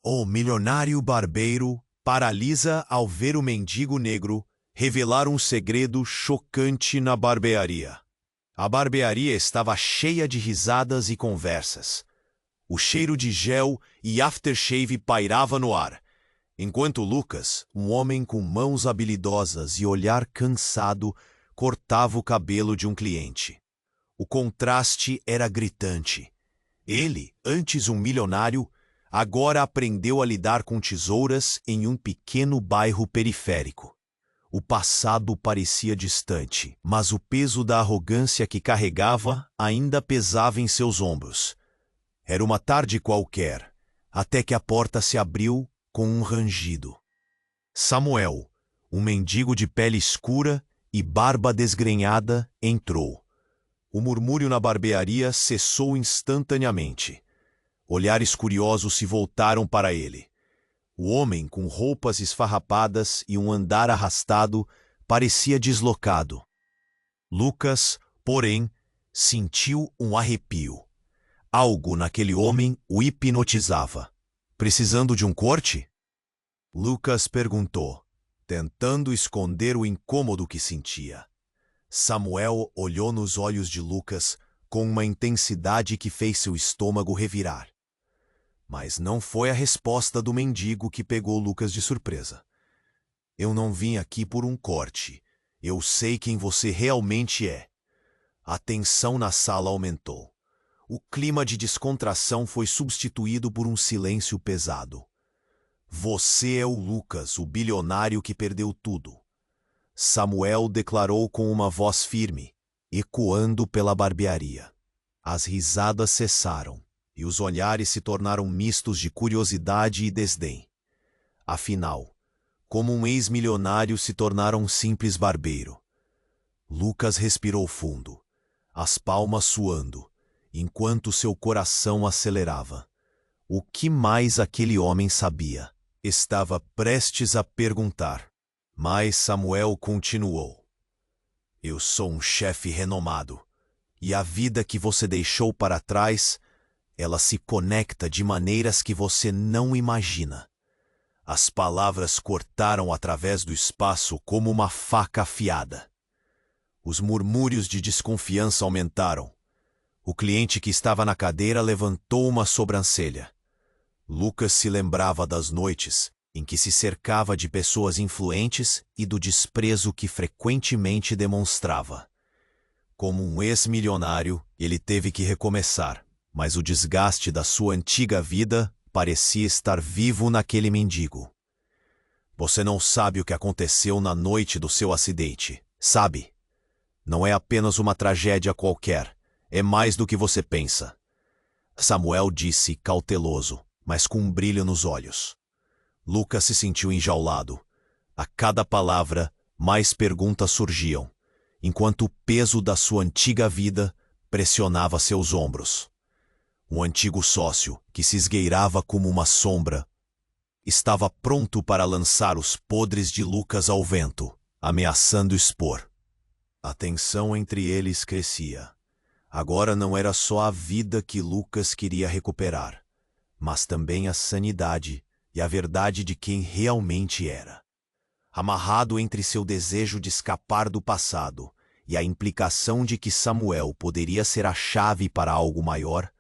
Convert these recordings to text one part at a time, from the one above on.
O milionário barbeiro paralisa ao ver o mendigo negro revelar um segredo chocante na barbearia. A barbearia estava cheia de risadas e conversas. O cheiro de gel e aftershave pairava no ar, enquanto Lucas, um homem com mãos habilidosas e olhar cansado, cortava o cabelo de um cliente. O contraste era gritante. Ele, antes um milionário, agora aprendeu a lidar com tesouras em um pequeno bairro periférico. O passado parecia distante, mas o peso da arrogância que carregava ainda pesava em seus ombros. Era uma tarde qualquer, até que a porta se abriu com um rangido. Samuel, um mendigo de pele escura e barba desgrenhada, entrou. O murmúrio na barbearia cessou instantaneamente. Olhares curiosos se voltaram para ele. O homem, com roupas esfarrapadas e um andar arrastado, parecia deslocado. Lucas, porém, sentiu um arrepio. Algo naquele homem o hipnotizava. Precisando de um corte? Lucas perguntou, tentando esconder o incômodo que sentia. Samuel olhou nos olhos de Lucas com uma intensidade que fez seu estômago revirar. Mas não foi a resposta do mendigo que pegou Lucas de surpresa. Eu não vim aqui por um corte. Eu sei quem você realmente é. A tensão na sala aumentou. O clima de descontração foi substituído por um silêncio pesado. Você é o Lucas, o bilionário que perdeu tudo. Samuel declarou com uma voz firme, ecoando pela barbearia. As risadas cessaram. E os olhares se tornaram mistos de curiosidade e desdém. Afinal, como um ex-milionário se tornara um simples barbeiro? Lucas respirou fundo, as palmas suando, enquanto seu coração acelerava. O que mais aquele homem sabia? Estava prestes a perguntar. Mas Samuel continuou. Eu sou um chefe renomado, e a vida que você deixou para trás, ela se conecta de maneiras que você não imagina. As palavras cortaram através do espaço como uma faca afiada. Os murmúrios de desconfiança aumentaram. O cliente que estava na cadeira levantou uma sobrancelha. Lucas se lembrava das noites em que se cercava de pessoas influentes e do desprezo que frequentemente demonstrava. Como um ex-milionário, ele teve que recomeçar. Mas o desgaste da sua antiga vida parecia estar vivo naquele mendigo. Você não sabe o que aconteceu na noite do seu acidente, sabe? Não é apenas uma tragédia qualquer, é mais do que você pensa. Samuel disse cauteloso, mas com um brilho nos olhos. Lucas se sentiu enjaulado. A cada palavra, mais perguntas surgiam, enquanto o peso da sua antiga vida pressionava seus ombros. Um antigo sócio, que se esgueirava como uma sombra, estava pronto para lançar os podres de Lucas ao vento, ameaçando expor. A tensão entre eles crescia. Agora não era só a vida que Lucas queria recuperar, mas também a sanidade e a verdade de quem realmente era. Amarrado entre seu desejo de escapar do passado e a implicação de que Samuel poderia ser a chave para algo maior,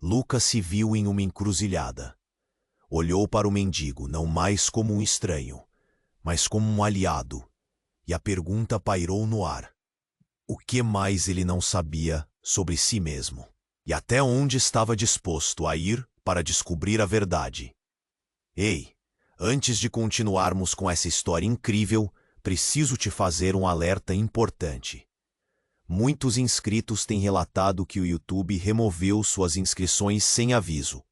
Lucas se viu em uma encruzilhada. Olhou para o mendigo não mais como um estranho, mas como um aliado, e a pergunta pairou no ar. O que mais ele não sabia sobre si mesmo? E até onde estava disposto a ir para descobrir a verdade? Ei, antes de continuarmos com essa história incrível, preciso te fazer um alerta importante. Muitos inscritos têm relatado que o YouTube removeu suas inscrições sem aviso.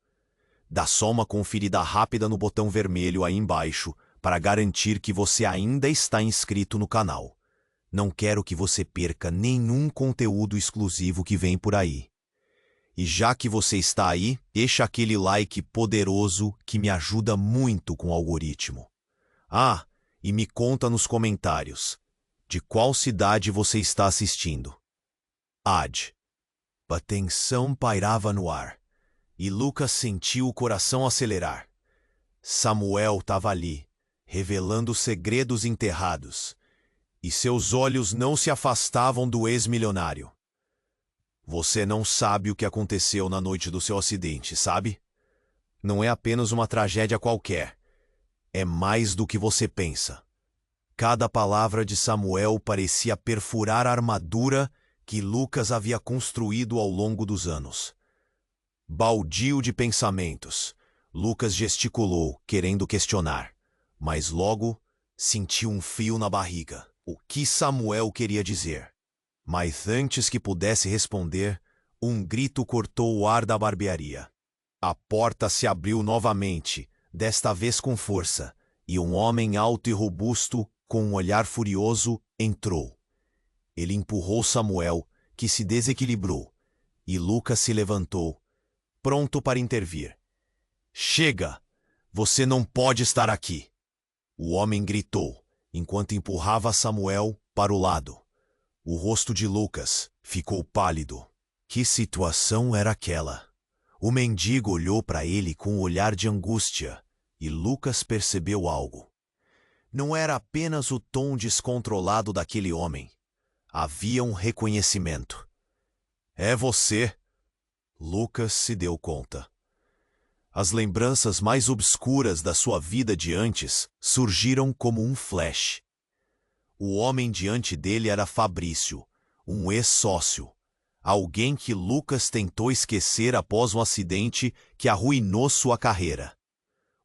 Dá só uma conferida rápida no botão vermelho aí embaixo para garantir que você ainda está inscrito no canal. Não quero que você perca nenhum conteúdo exclusivo que vem por aí. E já que você está aí, deixa aquele like poderoso que me ajuda muito com o algoritmo. Ah, e me conta nos comentários. De qual cidade você está assistindo? Ad. A tensão pairava no ar, e Lucas sentiu o coração acelerar. Samuel estava ali, revelando segredos enterrados, e seus olhos não se afastavam do ex-milionário. Você não sabe o que aconteceu na noite do seu acidente, sabe? Não é apenas uma tragédia qualquer. É mais do que você pensa. Cada palavra de Samuel parecia perfurar a armadura que Lucas havia construído ao longo dos anos. Baldio de pensamentos, Lucas gesticulou, querendo questionar, mas logo sentiu um frio na barriga. O que Samuel queria dizer? Mas antes que pudesse responder, um grito cortou o ar da barbearia. A porta se abriu novamente, desta vez com força, e um homem alto e robusto, com um olhar furioso, entrou. Ele empurrou Samuel, que se desequilibrou, e Lucas se levantou, pronto para intervir. Chega! Você não pode estar aqui! O homem gritou, enquanto empurrava Samuel para o lado. O rosto de Lucas ficou pálido. Que situação era aquela? O mendigo olhou para ele com um olhar de angústia, e Lucas percebeu algo. Não era apenas o tom descontrolado daquele homem. Havia um reconhecimento. É você! Lucas se deu conta. As lembranças mais obscuras da sua vida de antes surgiram como um flash. O homem diante dele era Fabrício, um ex-sócio. Alguém que Lucas tentou esquecer após um acidente que arruinou sua carreira.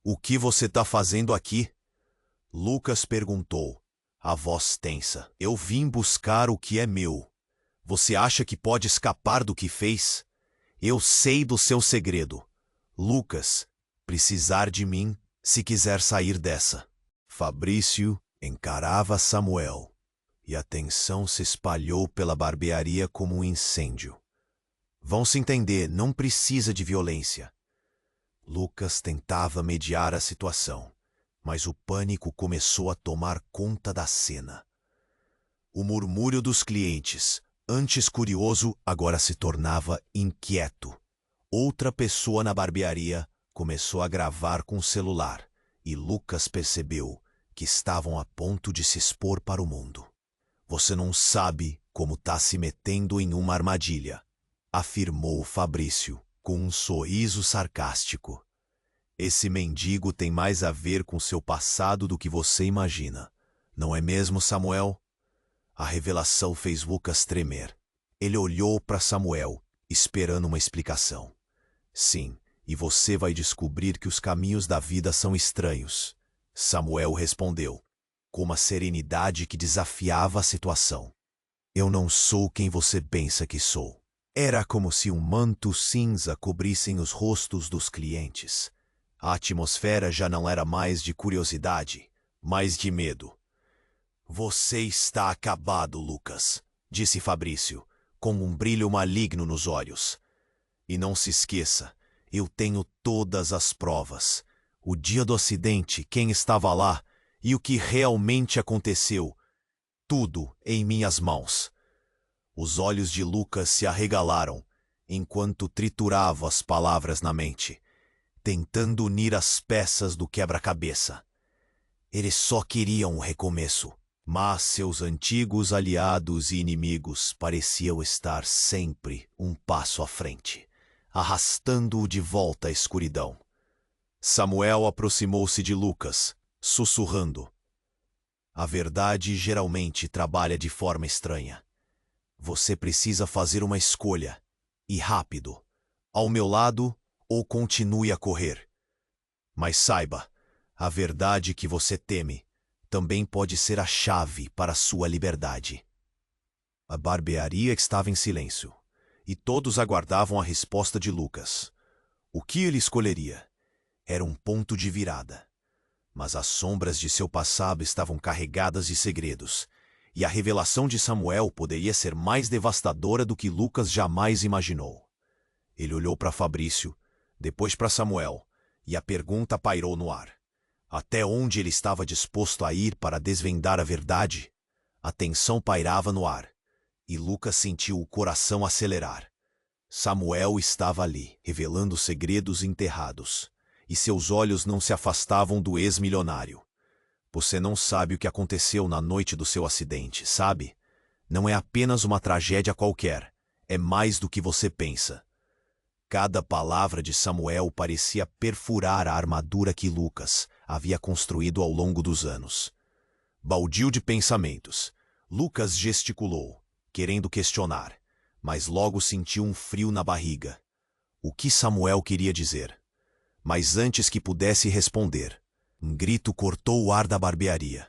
O que você está fazendo aqui? Lucas perguntou, a voz tensa. Eu vim buscar o que é meu. Você acha que pode escapar do que fez? Eu sei do seu segredo. Lucas, precisar de mim se quiser sair dessa. Fabrício encarava Samuel, e a tensão se espalhou pela barbearia como um incêndio. Vão se entender, não precisa de violência. Lucas tentava mediar a situação, mas o pânico começou a tomar conta da cena. O murmúrio dos clientes, antes curioso, agora se tornava inquieto. Outra pessoa na barbearia começou a gravar com o celular, e Lucas percebeu que estavam a ponto de se expor para o mundo. Você não sabe como está se metendo em uma armadilha, afirmou Fabrício, com um sorriso sarcástico. Esse mendigo tem mais a ver com seu passado do que você imagina. Não é mesmo, Samuel? A revelação fez Lucas tremer. Ele olhou para Samuel, esperando uma explicação. Sim, e você vai descobrir que os caminhos da vida são estranhos. Samuel respondeu, com uma serenidade que desafiava a situação. Eu não sou quem você pensa que sou. Era como se um manto cinza cobrissem os rostos dos clientes. A atmosfera já não era mais de curiosidade, mas de medo. Você está acabado, Lucas, disse Fabrício, com um brilho maligno nos olhos. E não se esqueça, eu tenho todas as provas. O dia do acidente, quem estava lá e o que realmente aconteceu. Tudo em minhas mãos. Os olhos de Lucas se arregalaram, enquanto triturava as palavras na mente, tentando unir as peças do quebra-cabeça. Ele só queria um recomeço, mas seus antigos aliados e inimigos pareciam estar sempre um passo à frente, arrastando-o de volta à escuridão. Samuel aproximou-se de Lucas, sussurrando. A verdade geralmente trabalha de forma estranha. Você precisa fazer uma escolha, e rápido. Ao meu lado, ou continue a correr. Mas saiba, a verdade que você teme também pode ser a chave para a sua liberdade. A barbearia estava em silêncio, e todos aguardavam a resposta de Lucas. O que ele escolheria? Era um ponto de virada. Mas as sombras de seu passado estavam carregadas de segredos, e a revelação de Samuel poderia ser mais devastadora do que Lucas jamais imaginou. Ele olhou para Fabrício, depois para Samuel, e a pergunta pairou no ar. Até onde ele estava disposto a ir para desvendar a verdade? A tensão pairava no ar, e Lucas sentiu o coração acelerar. Samuel estava ali, revelando segredos enterrados, e seus olhos não se afastavam do ex-milionário. Você não sabe o que aconteceu na noite do seu acidente, sabe? Não é apenas uma tragédia qualquer, é mais do que você pensa. Cada palavra de Samuel parecia perfurar a armadura que Lucas havia construído ao longo dos anos. Baldio de pensamentos, Lucas gesticulou, querendo questionar, mas logo sentiu um frio na barriga. O que Samuel queria dizer? Mas antes que pudesse responder, um grito cortou o ar da barbearia.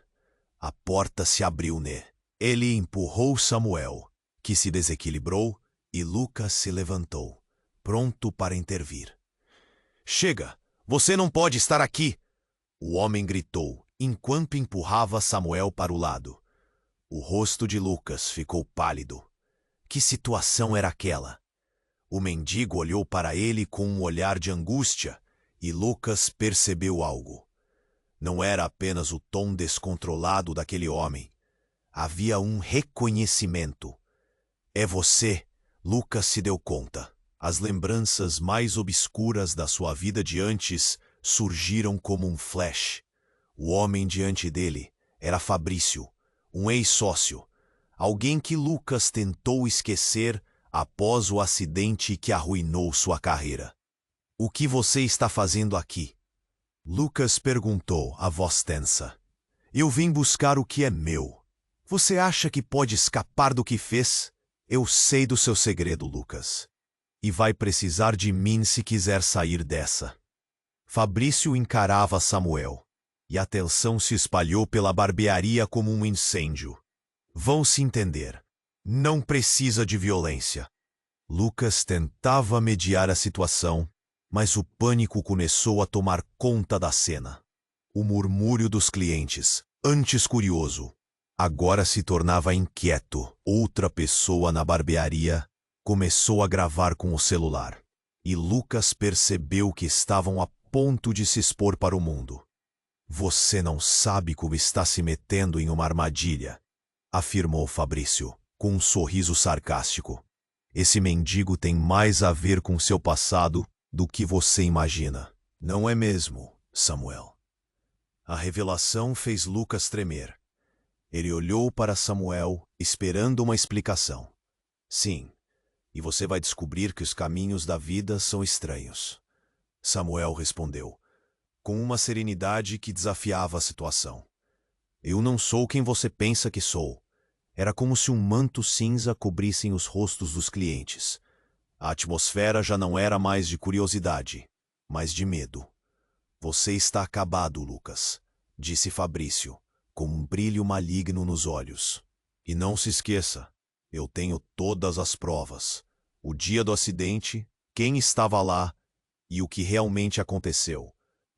A porta se abriu, né? Ele empurrou Samuel, que se desequilibrou, e Lucas se levantou, pronto para intervir. Chega! Você não pode estar aqui! O homem gritou, enquanto empurrava Samuel para o lado. O rosto de Lucas ficou pálido. Que situação era aquela? O mendigo olhou para ele com um olhar de angústia, e Lucas percebeu algo. Não era apenas o tom descontrolado daquele homem. Havia um reconhecimento. É você, Lucas se deu conta. As lembranças mais obscuras da sua vida de antes surgiram como um flash. O homem diante dele era Fabrício, um ex-sócio, alguém que Lucas tentou esquecer após o acidente que arruinou sua carreira. O que você está fazendo aqui? Lucas perguntou, a voz tensa. Eu vim buscar o que é meu. Você acha que pode escapar do que fez? Eu sei do seu segredo, Lucas. E vai precisar de mim se quiser sair dessa. Fabrício encarava Samuel, e a tensão se espalhou pela barbearia como um incêndio. Vão se entender. Não precisa de violência. Lucas tentava mediar a situação, mas o pânico começou a tomar conta da cena. O murmúrio dos clientes, antes curioso, agora se tornava inquieto. Outra pessoa na barbearia começou a gravar com o celular, e Lucas percebeu que estavam a ponto de se expor para o mundo. Você não sabe como está se metendo em uma armadilha, afirmou Fabrício, com um sorriso sarcástico. Esse mendigo tem mais a ver com seu passado do que você imagina. Não é mesmo, Samuel? A revelação fez Lucas tremer. Ele olhou para Samuel, esperando uma explicação. Sim, e você vai descobrir que os caminhos da vida são estranhos. Samuel respondeu, com uma serenidade que desafiava a situação. Eu não sou quem você pensa que sou. Era como se um manto cinza cobrissem os rostos dos clientes. A atmosfera já não era mais de curiosidade, mas de medo. Você está acabado, Lucas, disse Fabrício, com um brilho maligno nos olhos. E não se esqueça, eu tenho todas as provas. O dia do acidente, quem estava lá e o que realmente aconteceu.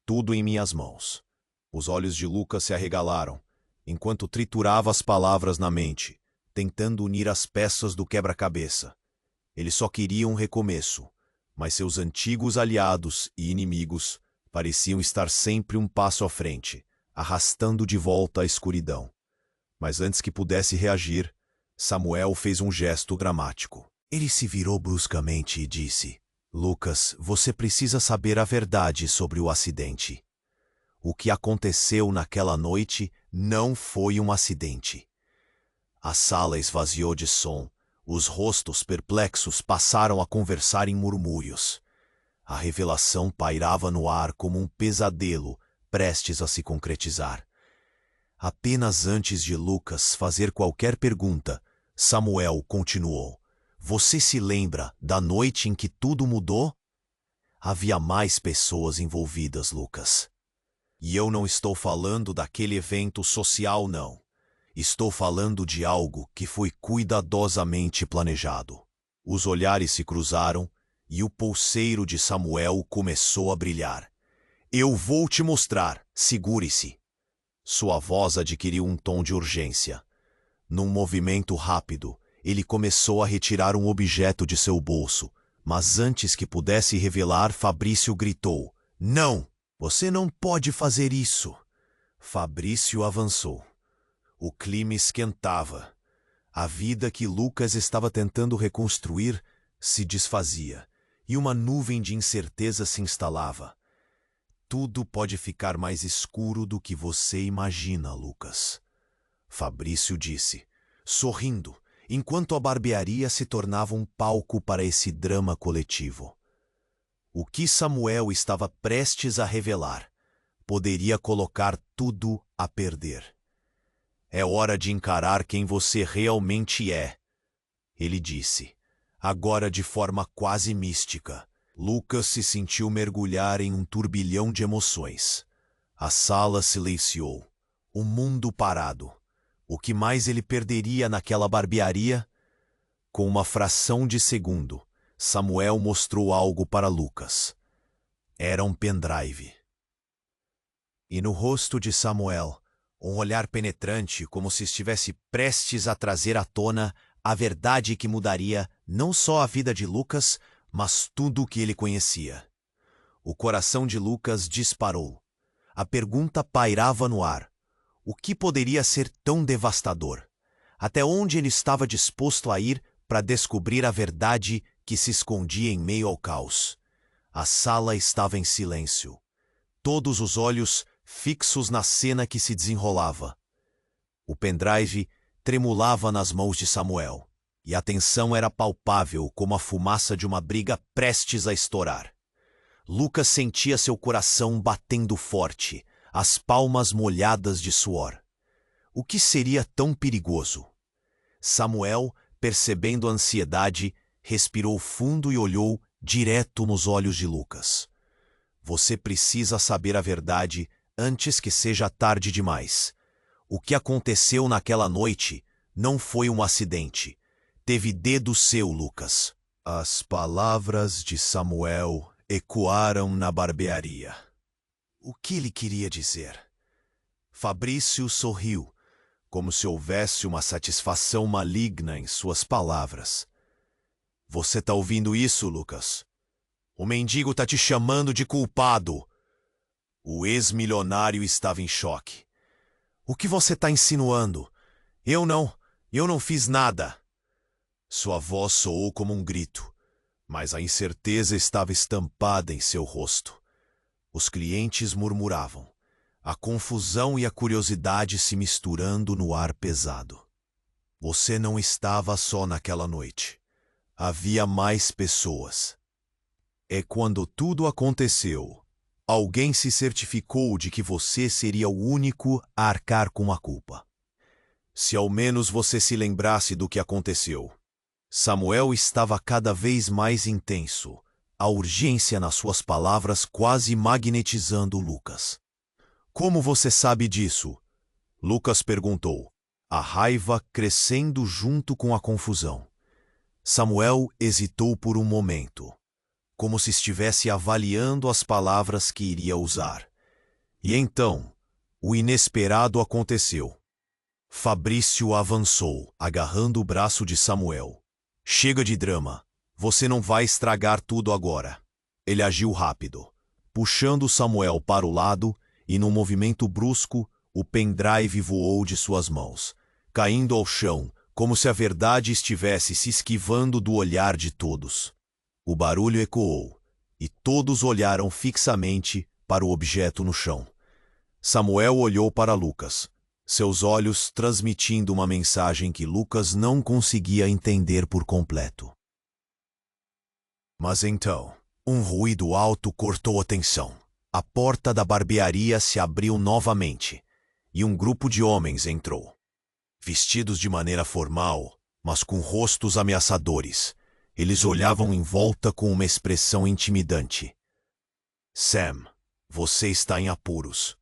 Tudo em minhas mãos. Os olhos de Lucas se arregalaram, enquanto triturava as palavras na mente, tentando unir as peças do quebra-cabeça. Ele só queria um recomeço, mas seus antigos aliados e inimigos pareciam estar sempre um passo à frente, arrastando de volta a escuridão. Mas antes que pudesse reagir, Samuel fez um gesto dramático. Ele se virou bruscamente e disse, Lucas, você precisa saber a verdade sobre o acidente. O que aconteceu naquela noite não foi um acidente. A sala esvaziou de som. Os rostos perplexos passaram a conversar em murmúrios. A revelação pairava no ar como um pesadelo prestes a se concretizar. Apenas antes de Lucas fazer qualquer pergunta, Samuel continuou. Você se lembra da noite em que tudo mudou? Havia mais pessoas envolvidas, Lucas. E eu não estou falando daquele evento social, não. Estou falando de algo que foi cuidadosamente planejado. Os olhares se cruzaram e o pulseiro de Samuel começou a brilhar. Eu vou te mostrar, segure-se. Sua voz adquiriu um tom de urgência. Num movimento rápido, ele começou a retirar um objeto de seu bolso, mas antes que pudesse revelar, Fabrício gritou, Não! Você não pode fazer isso! Fabrício avançou. O clima esquentava. A vida que Lucas estava tentando reconstruir se desfazia, e uma nuvem de incerteza se instalava. Tudo pode ficar mais escuro do que você imagina, Lucas. Fabrício disse, sorrindo, enquanto a barbearia se tornava um palco para esse drama coletivo. O que Samuel estava prestes a revelar poderia colocar tudo a perder. É hora de encarar quem você realmente é, ele disse, agora de forma quase mística. Lucas se sentiu mergulhar em um turbilhão de emoções. A sala silenciou, o mundo parado. O que mais ele perderia naquela barbearia? Com uma fração de segundo, Samuel mostrou algo para Lucas. Era um pendrive. E no rosto de Samuel, um olhar penetrante, como se estivesse prestes a trazer à tona a verdade que mudaria não só a vida de Lucas, mas tudo o que ele conhecia. O coração de Lucas disparou. A pergunta pairava no ar. O que poderia ser tão devastador? Até onde ele estava disposto a ir para descobrir a verdade que se escondia em meio ao caos? A sala estava em silêncio. Todos os olhos fixos na cena que se desenrolava. O pendrive tremulava nas mãos de Samuel, e a tensão era palpável como a fumaça de uma briga prestes a estourar. Lucas sentia seu coração batendo forte, as palmas molhadas de suor. O que seria tão perigoso? Samuel, percebendo a ansiedade, respirou fundo e olhou direto nos olhos de Lucas. Você precisa saber a verdade antes que seja tarde demais. O que aconteceu naquela noite não foi um acidente. Teve dedo seu, Lucas. As palavras de Samuel ecoaram na barbearia. O que ele queria dizer? Fabrício sorriu, como se houvesse uma satisfação maligna em suas palavras. Você tá ouvindo isso, Lucas? O mendigo tá te chamando de culpado. O ex-milionário estava em choque. O que você tá insinuando? Eu não fiz nada. Sua voz soou como um grito, mas a incerteza estava estampada em seu rosto. Os clientes murmuravam, a confusão e a curiosidade se misturando no ar pesado. Você não estava só naquela noite. Havia mais pessoas. É quando tudo aconteceu. Alguém se certificou de que você seria o único a arcar com a culpa. Se ao menos você se lembrasse do que aconteceu. Samuel estava cada vez mais intenso, a urgência nas suas palavras quase magnetizando Lucas. Como você sabe disso? Lucas perguntou, a raiva crescendo junto com a confusão. Samuel hesitou por um momento, como se estivesse avaliando as palavras que iria usar. E então, o inesperado aconteceu. Fabrício avançou, agarrando o braço de Samuel. Chega de drama. Você não vai estragar tudo agora. Ele agiu rápido, puxando Samuel para o lado e, num movimento brusco, o pendrive voou de suas mãos, caindo ao chão, como se a verdade estivesse se esquivando do olhar de todos. O barulho ecoou, e todos olharam fixamente para o objeto no chão. Samuel olhou para Lucas, seus olhos transmitindo uma mensagem que Lucas não conseguia entender por completo. Mas então, um ruído alto cortou a tensão. A porta da barbearia se abriu novamente, e um grupo de homens entrou. Vestidos de maneira formal, mas com rostos ameaçadores, eles olhavam em volta com uma expressão intimidante. Sam, você está em apuros,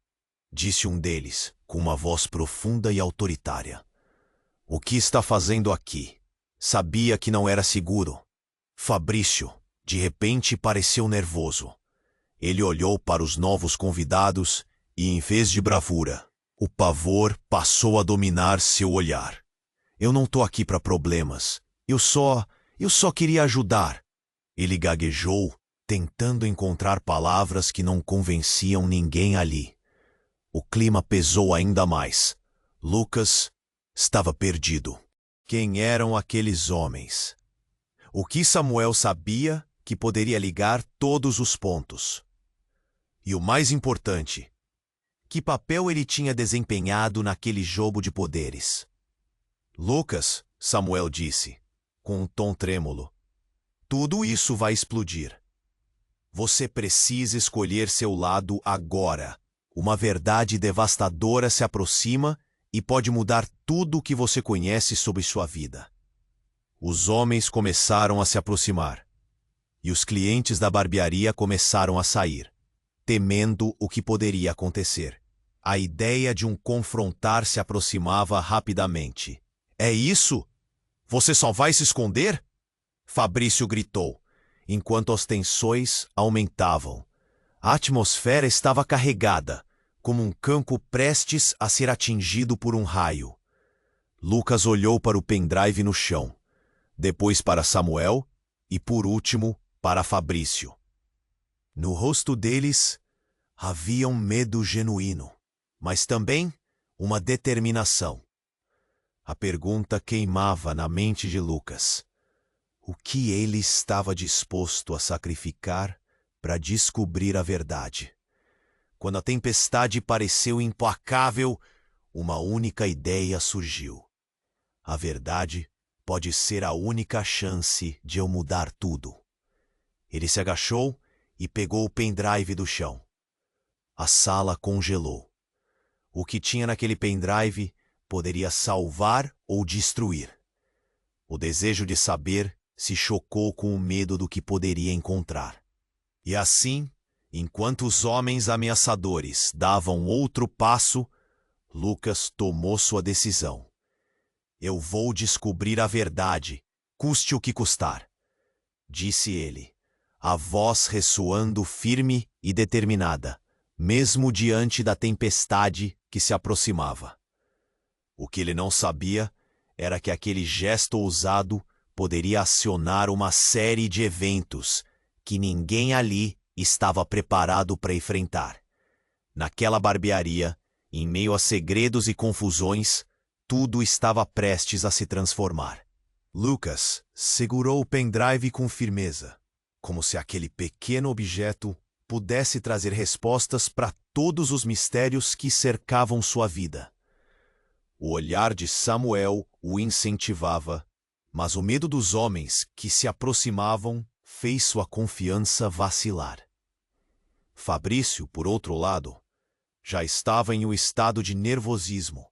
disse um deles, com uma voz profunda e autoritária. O que está fazendo aqui? Sabia que não era seguro. Fabrício, de repente, pareceu nervoso. Ele olhou para os novos convidados e, em vez de bravura, o pavor passou a dominar seu olhar. Eu não tô aqui para problemas. Eu só queria ajudar. Ele gaguejou, tentando encontrar palavras que não convenciam ninguém ali. O clima pesou ainda mais. Lucas estava perdido. Quem eram aqueles homens? O que Samuel sabia que poderia ligar todos os pontos? E o mais importante, que papel ele tinha desempenhado naquele jogo de poderes? Lucas, Samuel disse, com um tom trêmulo, tudo isso vai explodir. Você precisa escolher seu lado agora. Uma verdade devastadora se aproxima e pode mudar tudo o que você conhece sobre sua vida. Os homens começaram a se aproximar, e os clientes da barbearia começaram a sair, temendo o que poderia acontecer. A ideia de um confrontar se aproximava rapidamente. É isso? Você só vai se esconder? Fabrício gritou, enquanto as tensões aumentavam. A atmosfera estava carregada, como um campo prestes a ser atingido por um raio. Lucas olhou para o pendrive no chão, depois para Samuel e, por último, para Fabrício. No rosto deles havia um medo genuíno, mas também uma determinação. A pergunta queimava na mente de Lucas. O que ele estava disposto a sacrificar para descobrir a verdade? Quando a tempestade pareceu implacável, uma única ideia surgiu. A verdade pode ser a única chance de eu mudar tudo. Ele se agachou e pegou o pendrive do chão. A sala congelou. O que tinha naquele pendrive poderia salvar ou destruir. O desejo de saber se chocou com o medo do que poderia encontrar. E assim, enquanto os homens ameaçadores davam outro passo, Lucas tomou sua decisão. Eu vou descobrir a verdade, custe o que custar, disse ele, a voz ressoando firme e determinada, mesmo diante da tempestade que se aproximava. O que ele não sabia era que aquele gesto ousado poderia acionar uma série de eventos que ninguém ali estava preparado para enfrentar. Naquela barbearia, em meio a segredos e confusões, tudo estava prestes a se transformar. Lucas segurou o pendrive com firmeza, como se aquele pequeno objeto pudesse trazer respostas para todos os mistérios que cercavam sua vida. O olhar de Samuel o incentivava, mas o medo dos homens que se aproximavam fez sua confiança vacilar. Fabrício, por outro lado, já estava em um estado de nervosismo.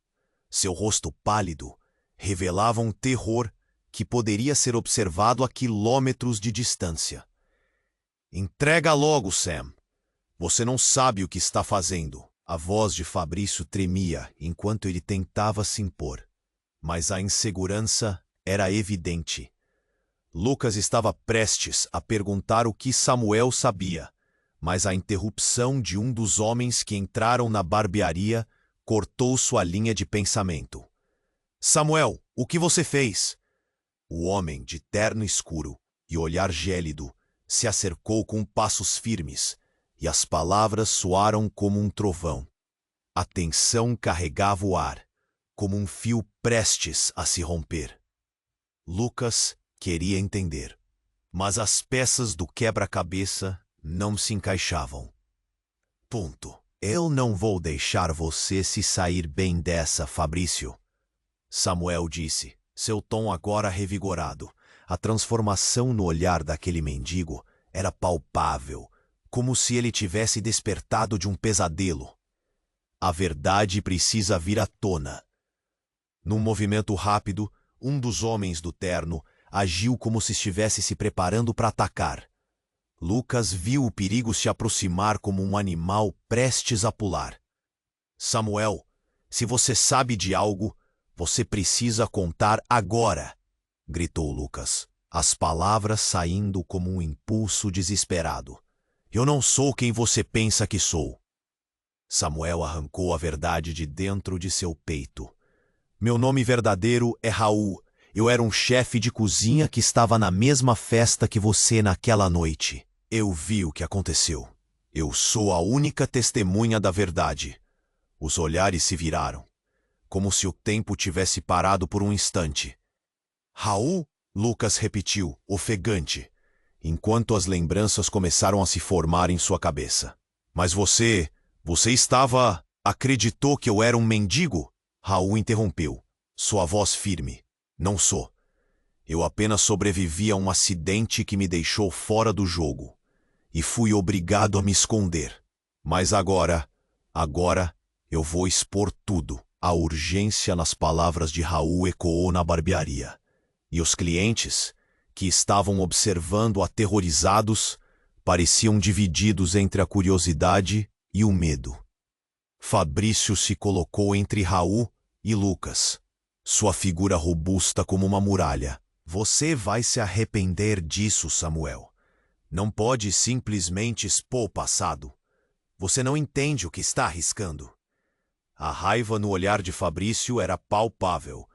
Seu rosto pálido revelava um terror que poderia ser observado a quilômetros de distância. Entrega logo, Sam. Você não sabe o que está fazendo. A voz de Fabrício tremia enquanto ele tentava se impor, mas a insegurança era evidente. Lucas estava prestes a perguntar o que Samuel sabia, mas a interrupção de um dos homens que entraram na barbearia cortou sua linha de pensamento. Samuel, o que você fez? O homem de terno escuro e olhar gélido se acercou com passos firmes, e as palavras soaram como um trovão. A tensão carregava o ar, como um fio prestes a se romper. Lucas queria entender, mas as peças do quebra-cabeça não se encaixavam. Ponto. Eu não vou deixar você se sair bem dessa, Fabrício, Samuel disse, seu tom agora revigorado. A transformação no olhar daquele mendigo era palpável, como se ele tivesse despertado de um pesadelo. A verdade precisa vir à tona. Num movimento rápido, um dos homens do terno agiu como se estivesse se preparando para atacar. Lucas viu o perigo se aproximar como um animal prestes a pular. Samuel, se você sabe de algo, você precisa contar agora, gritou Lucas, as palavras saindo como um impulso desesperado. Eu não sou quem você pensa que sou. Samuel arrancou a verdade de dentro de seu peito. Meu nome verdadeiro é Raul. Eu era um chefe de cozinha que estava na mesma festa que você naquela noite. Eu vi o que aconteceu. Eu sou a única testemunha da verdade. Os olhares se viraram, como se o tempo tivesse parado por um instante. Raul? Lucas repetiu, ofegante, enquanto as lembranças começaram a se formar em sua cabeça. Mas você acreditou que eu era um mendigo? Raul interrompeu, sua voz firme. Não sou. Eu apenas sobrevivi a um acidente que me deixou fora do jogo. E fui obrigado a me esconder. Mas agora eu vou expor tudo. A urgência nas palavras de Raul ecoou na barbearia. E os clientes, que estavam observando aterrorizados, pareciam divididos entre a curiosidade e o medo. Fabrício se colocou entre Raul e Lucas, sua figura robusta como uma muralha. Você vai se arrepender disso, Samuel. Não pode simplesmente expor o passado. Você não entende o que está arriscando. A raiva no olhar de Fabrício era palpável,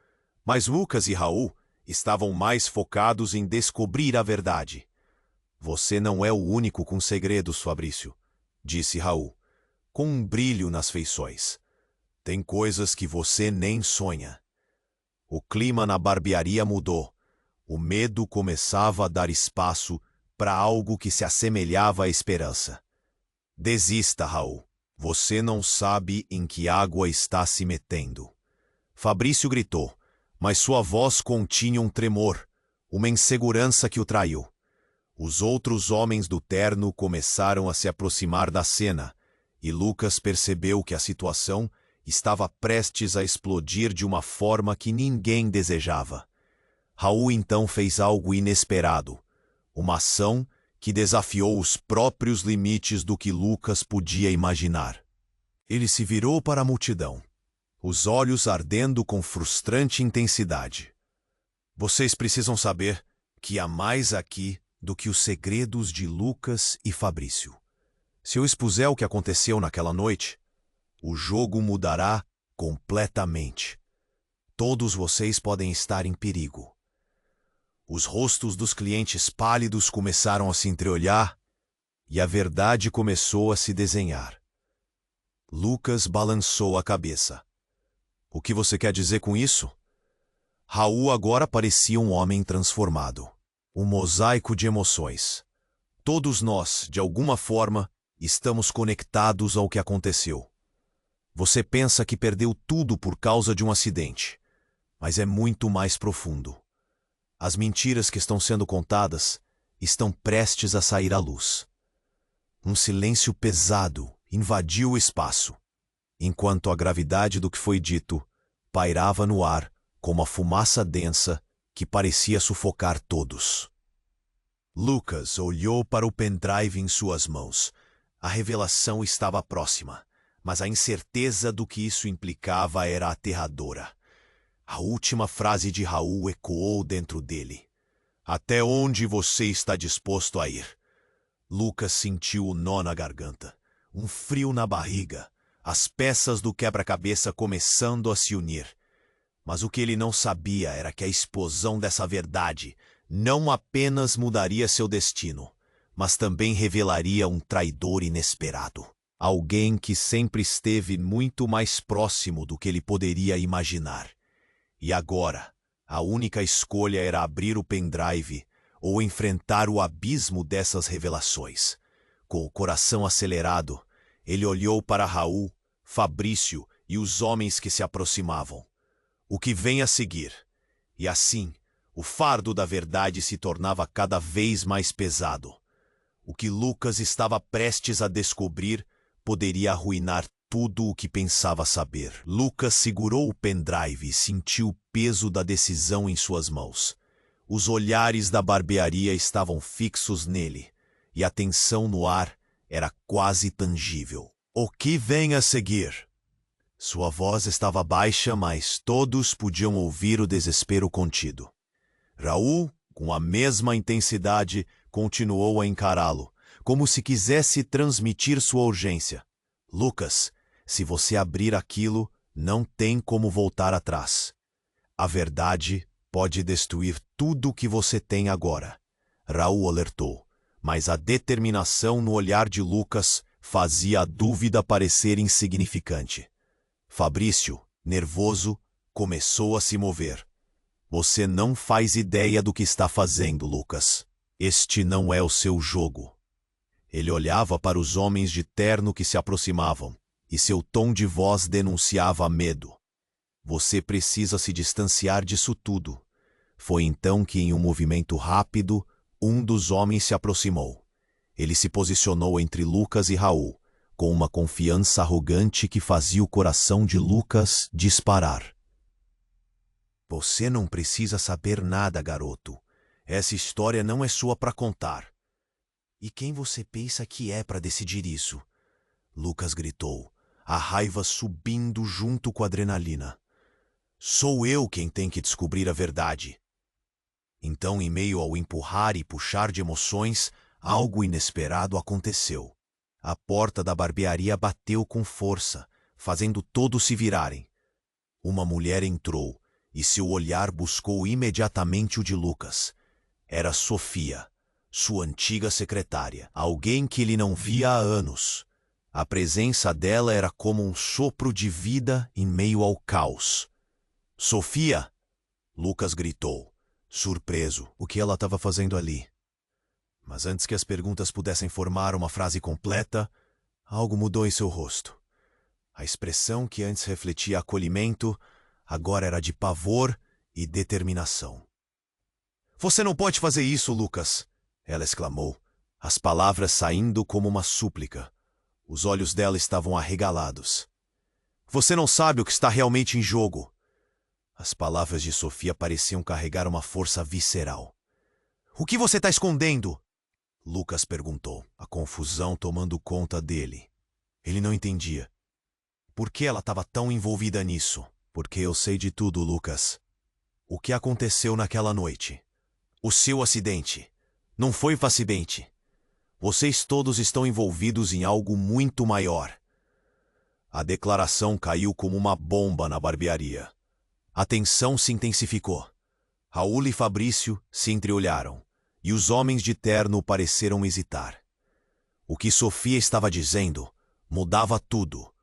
mas Lucas e Raul estavam mais focados em descobrir a verdade. Você não é o único com segredos, Fabrício, disse Raul, com um brilho nas feições. Tem coisas que você nem sonha. O clima na barbearia mudou. O medo começava a dar espaço para algo que se assemelhava à esperança. Desista, Raul. Você não sabe em que água está se metendo. Fabrício gritou, mas sua voz continha um tremor, uma insegurança que o traiu. Os outros homens do terno começaram a se aproximar da cena, e Lucas percebeu que a situação estava prestes a explodir de uma forma que ninguém desejava. Raul então fez algo inesperado, uma ação que desafiou os próprios limites do que Lucas podia imaginar. Ele se virou para a multidão, os olhos ardendo com frustrante intensidade. Vocês precisam saber que há mais aqui do que os segredos de Lucas e Fabrício. Se eu expuser o que aconteceu naquela noite, o jogo mudará completamente. Todos vocês podem estar em perigo. Os rostos dos clientes pálidos começaram a se entreolhar e a verdade começou a se desenhar. Lucas balançou a cabeça. O que você quer dizer com isso? Raul agora parecia um homem transformado. Um mosaico de emoções. Todos nós, de alguma forma, estamos conectados ao que aconteceu. Você pensa que perdeu tudo por causa de um acidente, mas é muito mais profundo. As mentiras que estão sendo contadas estão prestes a sair à luz. Um silêncio pesado invadiu o espaço, enquanto a gravidade do que foi dito pairava no ar como a fumaça densa que parecia sufocar todos. Lucas olhou para o pendrive em suas mãos. A revelação estava próxima, mas a incerteza do que isso implicava era aterradora. A última frase de Raul ecoou dentro dele. Até onde você está disposto a ir? Lucas sentiu o nó na garganta, um frio na barriga, as peças do quebra-cabeça começando a se unir. Mas o que ele não sabia era que a explosão dessa verdade não apenas mudaria seu destino, mas também revelaria um traidor inesperado. Alguém que sempre esteve muito mais próximo do que ele poderia imaginar. E agora, a única escolha era abrir o pendrive ou enfrentar o abismo dessas revelações. Com o coração acelerado, ele olhou para Raul, Fabrício e os homens que se aproximavam. O que vem a seguir? E assim, o fardo da verdade se tornava cada vez mais pesado. O que Lucas estava prestes a descobrir poderia arruinar tudo o que pensava saber. Lucas segurou o pendrive e sentiu o peso da decisão em suas mãos. Os olhares da barbearia estavam fixos nele, e a tensão no ar era quase tangível. O que vem a seguir? Sua voz estava baixa, mas todos podiam ouvir o desespero contido. Raul, com a mesma intensidade, continuou a encará-lo, como se quisesse transmitir sua urgência. Lucas, se você abrir aquilo, não tem como voltar atrás. A verdade pode destruir tudo o que você tem agora. Raul alertou, mas a determinação no olhar de Lucas fazia a dúvida parecer insignificante. Fabrício, nervoso, começou a se mover. Você não faz ideia do que está fazendo, Lucas. Este não é o seu jogo. Ele olhava para os homens de terno que se aproximavam, e seu tom de voz denunciava medo. Você precisa se distanciar disso tudo. Foi então que, em um movimento rápido, um dos homens se aproximou. Ele se posicionou entre Lucas e Raul, com uma confiança arrogante que fazia o coração de Lucas disparar. Você não precisa saber nada, garoto. Essa história não é sua para contar. E quem você pensa que é para decidir isso? Lucas gritou, a raiva subindo junto com a adrenalina. Sou eu quem tem que descobrir a verdade. Então, em meio ao empurrar e puxar de emoções, algo inesperado aconteceu. A porta da barbearia bateu com força, fazendo todos se virarem. Uma mulher entrou, e seu olhar buscou imediatamente o de Lucas. Era Sofia, sua antiga secretária, alguém que ele não via há anos. A presença dela era como um sopro de vida em meio ao caos. Sofia! Lucas gritou, surpreso, o que ela estava fazendo ali. Mas antes que as perguntas pudessem formar uma frase completa, algo mudou em seu rosto. A expressão que antes refletia acolhimento, agora era de pavor e determinação. Você não pode fazer isso, Lucas! Ela exclamou, as palavras saindo como uma súplica. Os olhos dela estavam arregalados. Você não sabe o que está realmente em jogo. As palavras de Sofia pareciam carregar uma força visceral. O que você está escondendo? Lucas perguntou, a confusão tomando conta dele. Ele não entendia. Por que ela estava tão envolvida nisso? Porque eu sei de tudo, Lucas. O que aconteceu naquela noite? O seu acidente. Não foi um acidente. Vocês todos estão envolvidos em algo muito maior. A declaração caiu como uma bomba na barbearia. A tensão se intensificou. Raul e Fabrício se entreolharam, e os homens de terno pareceram hesitar. O que Sofia estava dizendo mudava tudo.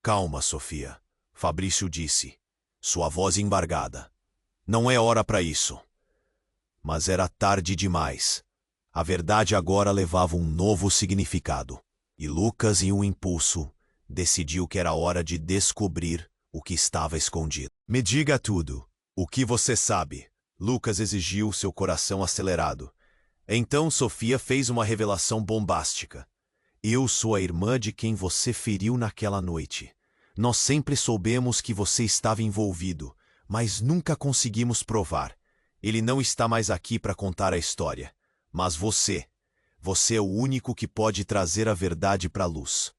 Calma, Sofia, Fabrício disse, sua voz embargada. Não é hora para isso. Mas era tarde demais. A verdade agora levava um novo significado. E Lucas, em um impulso, decidiu que era hora de descobrir o que estava escondido. Me diga tudo. O que você sabe? Lucas exigiu, seu coração acelerado. Então Sofia fez uma revelação bombástica. Eu sou a irmã de quem você feriu naquela noite. Nós sempre soubemos que você estava envolvido, mas nunca conseguimos provar. Ele não está mais aqui para contar a história. Mas você é o único que pode trazer a verdade para a luz.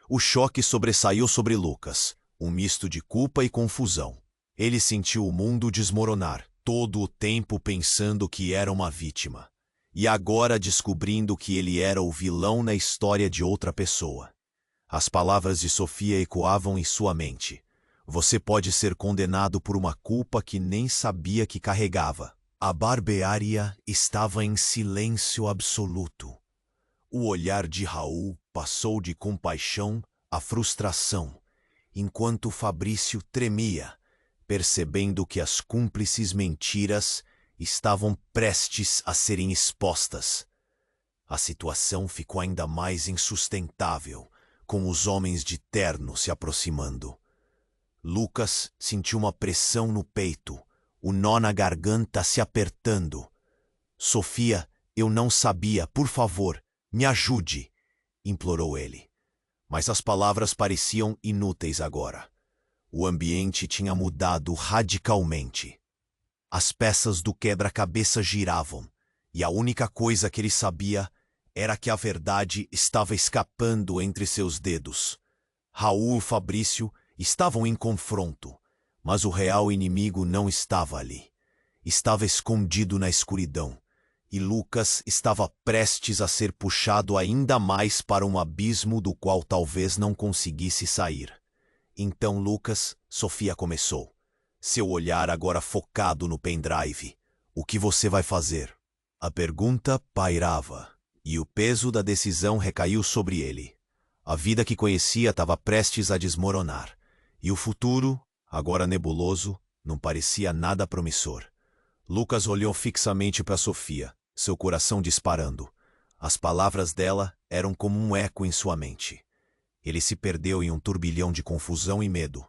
O choque sobressaiu sobre Lucas, um misto de culpa e confusão. Ele sentiu o mundo desmoronar, todo o tempo pensando que era uma vítima. E agora descobrindo que ele era o vilão na história de outra pessoa. As palavras de Sofia ecoavam em sua mente. Você pode ser condenado por uma culpa que nem sabia que carregava. A barbearia estava em silêncio absoluto. O olhar de Raul passou de compaixão a frustração, enquanto Fabrício tremia, percebendo que as cúmplices mentiras estavam prestes a serem expostas. A situação ficou ainda mais insustentável, com os homens de terno se aproximando. Lucas sentiu uma pressão no peito, o nó na garganta se apertando. Sofia, eu não sabia, por favor, me ajude, implorou ele. Mas as palavras pareciam inúteis agora. O ambiente tinha mudado radicalmente. As peças do quebra-cabeça giravam, e a única coisa que ele sabia era que a verdade estava escapando entre seus dedos. Raul e Fabrício estavam em confronto, mas o real inimigo não estava ali. Estava escondido na escuridão, e Lucas estava prestes a ser puxado ainda mais para um abismo do qual talvez não conseguisse sair. Então Lucas, Sofia começou. Seu olhar agora focado no pendrive. O que você vai fazer? A pergunta pairava, e o peso da decisão recaiu sobre ele. A vida que conhecia estava prestes a desmoronar, e o futuro, agora nebuloso, não parecia nada promissor. Lucas olhou fixamente para Sofia, seu coração disparando. As palavras dela eram como um eco em sua mente. Ele se perdeu em um turbilhão de confusão e medo.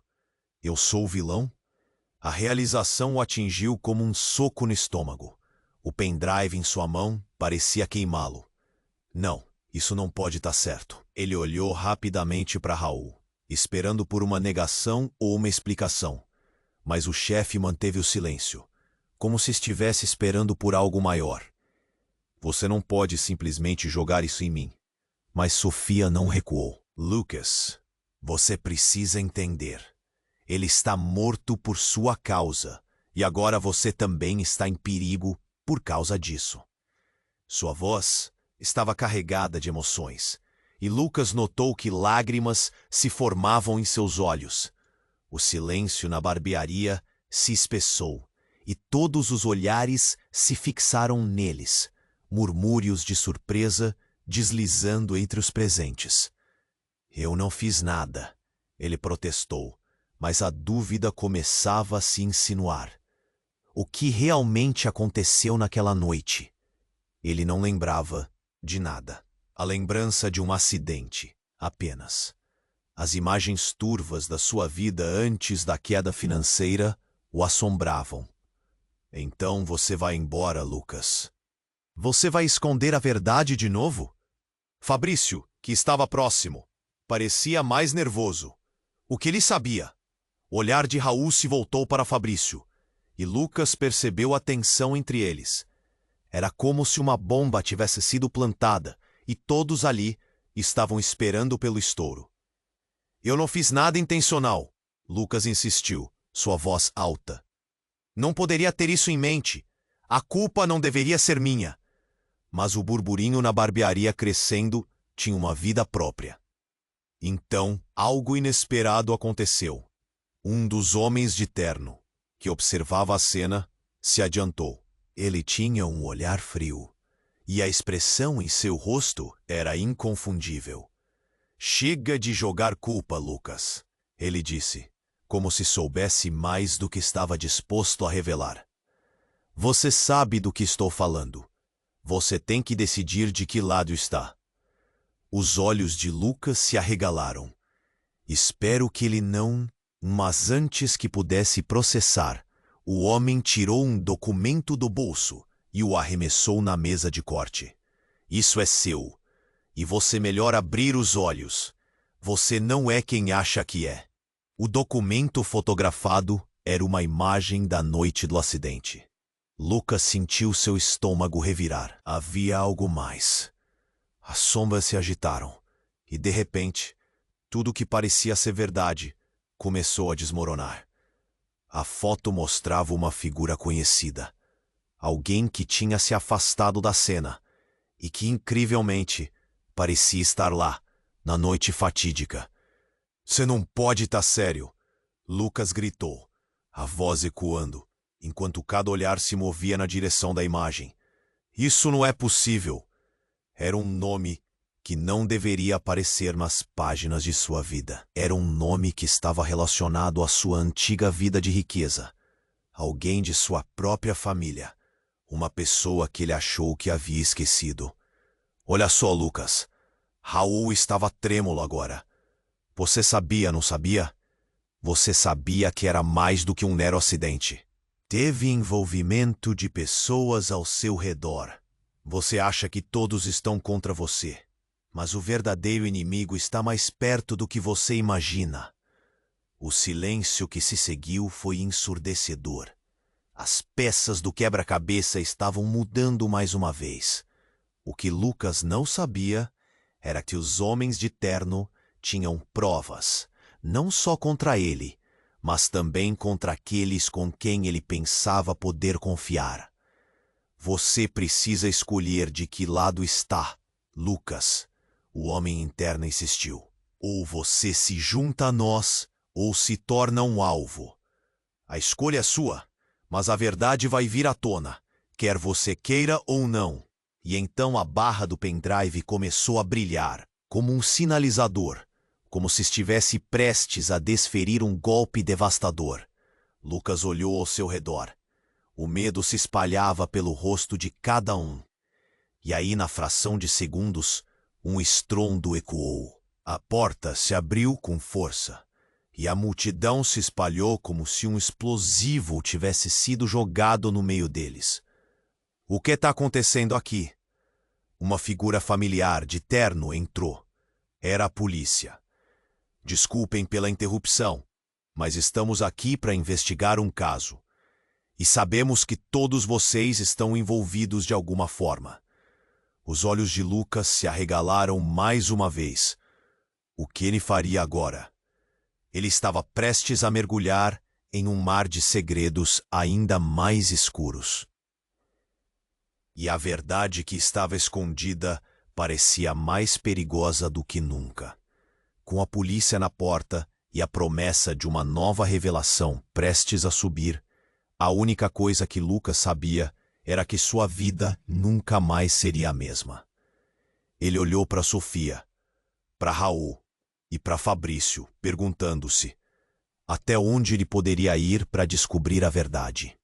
Eu sou o vilão? A realização o atingiu como um soco no estômago. O pendrive em sua mão parecia queimá-lo. Não, isso não pode estar certo. Ele olhou rapidamente para Raul, esperando por uma negação ou uma explicação. Mas o chefe manteve o silêncio, como se estivesse esperando por algo maior. Você não pode simplesmente jogar isso em mim. Mas Sofia não recuou. Lucas, você precisa entender. Ele está morto por sua causa, e agora você também está em perigo por causa disso. Sua voz estava carregada de emoções, e Lucas notou que lágrimas se formavam em seus olhos. O silêncio na barbearia se espessou, e todos os olhares se fixaram neles, murmúrios de surpresa deslizando entre os presentes. Eu não fiz nada, ele protestou, mas a dúvida começava a se insinuar. O que realmente aconteceu naquela noite? Ele não lembrava de nada. A lembrança de um acidente, apenas. As imagens turvas da sua vida antes da queda financeira o assombravam. Então você vai embora, Lucas. Você vai esconder a verdade de novo? Fabrício, que estava próximo, parecia mais nervoso. O que ele sabia? O olhar de Raul se voltou para Fabrício, e Lucas percebeu a tensão entre eles. Era como se uma bomba tivesse sido plantada, e todos ali estavam esperando pelo estouro. Eu não fiz nada intencional, Lucas insistiu, sua voz alta. Não poderia ter isso em mente. A culpa não deveria ser minha. Mas o burburinho na barbearia crescendo tinha uma vida própria. Então, algo inesperado aconteceu. Um dos homens de terno, que observava a cena, se adiantou. Ele tinha um olhar frio, e a expressão em seu rosto era inconfundível. Chega de jogar culpa, Lucas, ele disse, como se soubesse mais do que estava disposto a revelar. Você sabe do que estou falando. Você tem que decidir de que lado está. Os olhos de Lucas se arregalaram. Espero que ele não... Mas antes que pudesse processar, o homem tirou um documento do bolso e o arremessou na mesa de corte. Isso é seu. E você melhor abrir os olhos. Você não é quem acha que é. O documento fotografado era uma imagem da noite do acidente. Lucas sentiu seu estômago revirar. Havia algo mais. As sombras se agitaram, e de repente, tudo que parecia ser verdade começou a desmoronar. A foto mostrava uma figura conhecida. Alguém que tinha se afastado da cena, e que, incrivelmente, parecia estar lá, na noite fatídica. Você não pode estar sério, Lucas gritou, a voz ecoando, enquanto cada olhar se movia na direção da imagem. Isso não é possível. Era um nome que não deveria aparecer nas páginas de sua vida. Era um nome que estava relacionado à sua antiga vida de riqueza. Alguém de sua própria família. Uma pessoa que ele achou que havia esquecido. Olha só, Lucas. Raul estava trêmulo agora. Você sabia, não sabia? Você sabia que era mais do que um mero acidente. Teve envolvimento de pessoas ao seu redor. Você acha que todos estão contra você. Mas o verdadeiro inimigo está mais perto do que você imagina. O silêncio que se seguiu foi ensurdecedor. As peças do quebra-cabeça estavam mudando mais uma vez. O que Lucas não sabia era que os homens de terno tinham provas, não só contra ele, mas também contra aqueles com quem ele pensava poder confiar. Você precisa escolher de que lado está, Lucas. O homem interno insistiu. Ou você se junta a nós, ou se torna um alvo. A escolha é sua, mas a verdade vai vir à tona, quer você queira ou não. E então a barra do pendrive começou a brilhar, como um sinalizador, como se estivesse prestes a desferir um golpe devastador. Lucas olhou ao seu redor. O medo se espalhava pelo rosto de cada um. E aí, na fração de segundos, um estrondo ecoou. A porta se abriu com força, e a multidão se espalhou como se um explosivo tivesse sido jogado no meio deles. O que está acontecendo aqui? Uma figura familiar de terno entrou. Era a polícia. Desculpem pela interrupção, mas estamos aqui para investigar um caso. E sabemos que todos vocês estão envolvidos de alguma forma. Os olhos de Lucas se arregalaram mais uma vez. O que ele faria agora? Ele estava prestes a mergulhar em um mar de segredos ainda mais escuros. E a verdade que estava escondida parecia mais perigosa do que nunca. Com a polícia na porta e a promessa de uma nova revelação prestes a subir, a única coisa que Lucas sabia era que sua vida nunca mais seria a mesma. Ele olhou para Sofia, para Raul e para Fabrício, perguntando-se até onde ele poderia ir para descobrir a verdade.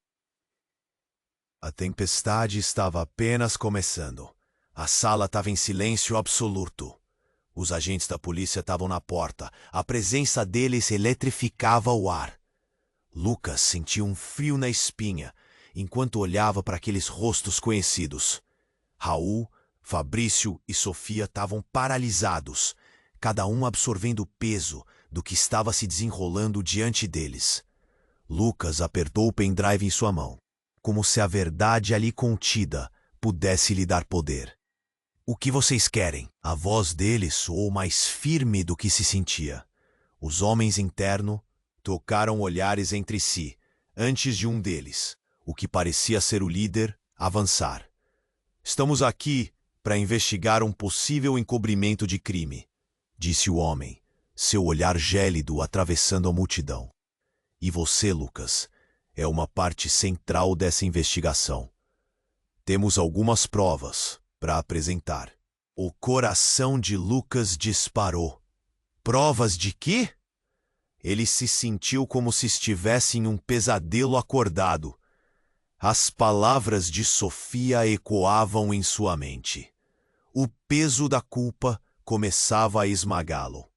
A tempestade estava apenas começando. A sala estava em silêncio absoluto. Os agentes da polícia estavam na porta. A presença deles eletrificava o ar. Lucas sentia um frio na espinha enquanto olhava para aqueles rostos conhecidos. Raul, Fabrício e Sofia estavam paralisados, cada um absorvendo o peso do que estava se desenrolando diante deles. Lucas apertou o pendrive em sua mão, como se a verdade ali contida pudesse lhe dar poder. O que vocês querem? A voz dele soou mais firme do que se sentia. Os homens em terno trocaram olhares entre si, antes de um deles, o que parecia ser o líder, avançar. Estamos aqui para investigar um possível encobrimento de crime, disse o homem, seu olhar gélido atravessando a multidão. E você, Lucas, é uma parte central dessa investigação. Temos algumas provas para apresentar. O coração de Lucas disparou. Provas de quê? Ele se sentiu como se estivesse em um pesadelo acordado. As palavras de Sofia ecoavam em sua mente. O peso da culpa começava a esmagá-lo.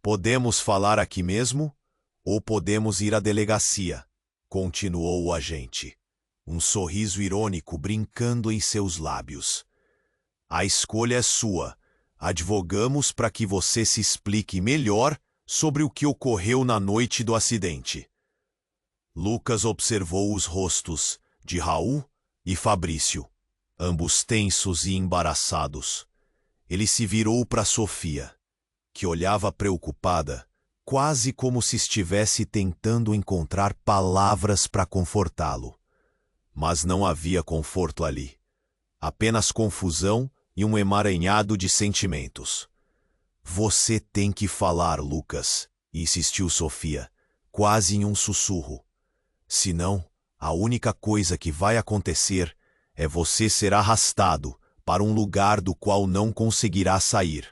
Podemos falar aqui mesmo? Ou podemos ir à delegacia? Continuou o agente, um sorriso irônico brincando em seus lábios. A escolha é sua. Advogamos para que você se explique melhor sobre o que ocorreu na noite do acidente. Lucas observou os rostos de Raul e Fabrício, ambos tensos e embaraçados. Ele se virou para Sofia, que olhava preocupada, quase como se estivesse tentando encontrar palavras para confortá-lo. Mas não havia conforto ali. Apenas confusão e um emaranhado de sentimentos. Você tem que falar, Lucas, insistiu Sofia, quase em um sussurro. Senão, a única coisa que vai acontecer é você ser arrastado para um lugar do qual não conseguirá sair.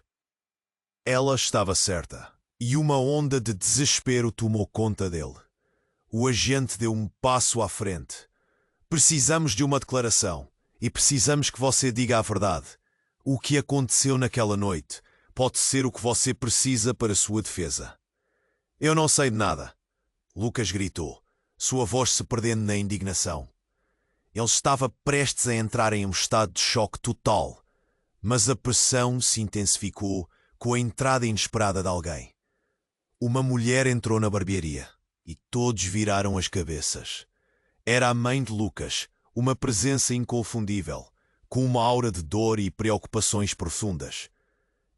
Ela estava certa, e uma onda de desespero tomou conta dele. O agente deu um passo à frente. Precisamos de uma declaração, e precisamos que você diga a verdade. O que aconteceu naquela noite pode ser o que você precisa para sua defesa. Eu não sei de nada, Lucas gritou, sua voz se perdendo na indignação. Ele estava prestes a entrar em um estado de choque total, mas a pressão se intensificou com a entrada inesperada de alguém. Uma mulher entrou na barbearia e todos viraram as cabeças. Era a mãe de Lucas, uma presença inconfundível, com uma aura de dor e preocupações profundas.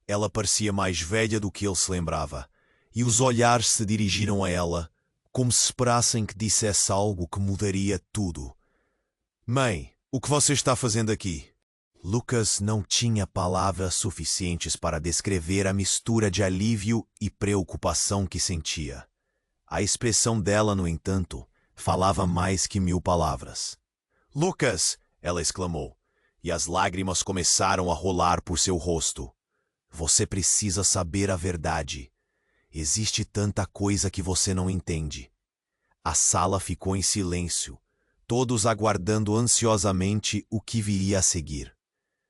Ela parecia mais velha do que ele se lembrava, e os olhares se dirigiram a ela, como se esperassem que dissesse algo que mudaria tudo. Mãe, o que você está fazendo aqui? Lucas não tinha palavras suficientes para descrever a mistura de alívio e preocupação que sentia. A expressão dela, no entanto, falava mais que 1000 palavras. Lucas! Ela exclamou, e as lágrimas começaram a rolar por seu rosto. Você precisa saber a verdade. Existe tanta coisa que você não entende. A sala ficou em silêncio, todos aguardando ansiosamente o que viria a seguir.